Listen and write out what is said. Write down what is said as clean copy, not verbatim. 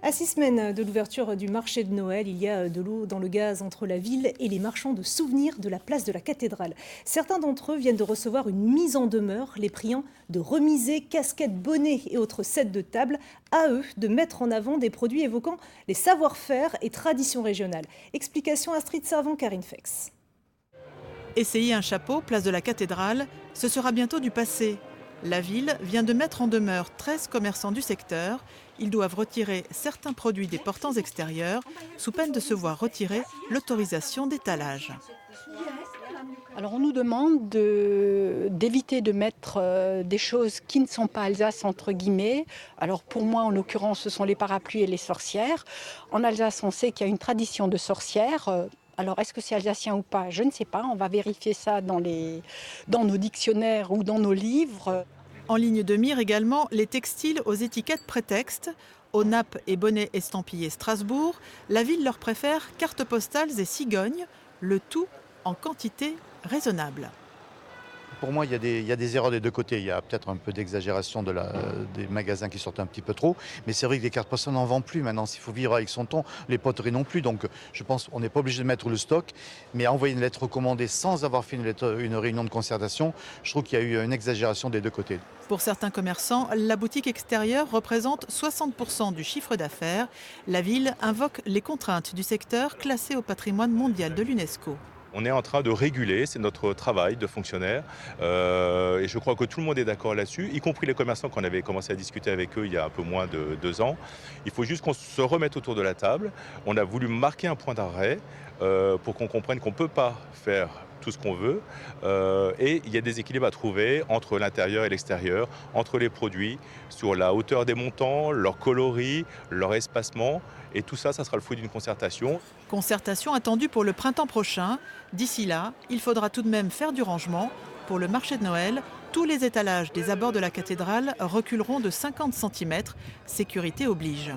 À 6 semaines de l'ouverture du marché de Noël, il y a de l'eau dans le gaz entre la ville et les marchands de souvenirs de la place de la cathédrale. Certains d'entre eux viennent de recevoir une mise en demeure, les priant de remiser casquettes, bonnets et autres sets de table. À eux de mettre en avant des produits évoquant les savoir-faire et traditions régionales. Explication Astrid Servan, Karine Fex. Essayer un chapeau, place de la cathédrale, ce sera bientôt du passé. La ville vient de mettre en demeure 13 commerçants du secteur. Ils doivent retirer certains produits des portants extérieurs, sous peine de se voir retirer l'autorisation d'étalage. Alors on nous demande d'éviter de mettre des choses qui ne sont pas Alsace entre guillemets. Alors pour moi en l'occurrence ce sont les parapluies et les sorcières. En Alsace on sait qu'il y a une tradition de sorcières. Alors est-ce que c'est alsacien ou pas? Je ne sais pas, on va vérifier ça dans nos dictionnaires ou dans nos livres. En ligne de mire également, les textiles aux étiquettes prétextes. Aux nappes et bonnets estampillés Strasbourg, la ville leur préfère cartes postales et cigognes, le tout en quantité raisonnable. Pour moi, il y a des erreurs des deux côtés. Il y a peut-être un peu d'exagération des magasins qui sortent un petit peu trop. Mais c'est vrai que les cartes postales n'en vendent plus maintenant. S'il faut vivre avec son ton, les poteries non plus. Donc je pense qu'on n'est pas obligé de mettre le stock. Mais envoyer une lettre recommandée sans avoir fait une réunion de concertation, je trouve qu'il y a eu une exagération des deux côtés. Pour certains commerçants, la boutique extérieure représente 60% du chiffre d'affaires. La ville invoque les contraintes du secteur classé au patrimoine mondial de l'UNESCO. On est en train de réguler, c'est notre travail de fonctionnaire. Et je crois que tout le monde est d'accord là-dessus, y compris les commerçants qu'on avait commencé à discuter avec eux il y a un peu moins de 2 ans. Il faut juste qu'on se remette autour de la table. On a voulu marquer un point d'arrêt pour qu'on comprenne qu'on ne peut pas faire tout ce qu'on veut. Et il y a des équilibres à trouver entre l'intérieur et l'extérieur, entre les produits, sur la hauteur des montants, leur coloris, leur espacement. Et tout ça, ça sera le fruit d'une concertation. Concertation attendue pour le printemps prochain. D'ici là, il faudra tout de même faire du rangement. Pour le marché de Noël, tous les étalages des abords de la cathédrale reculeront de 50 cm. Sécurité oblige.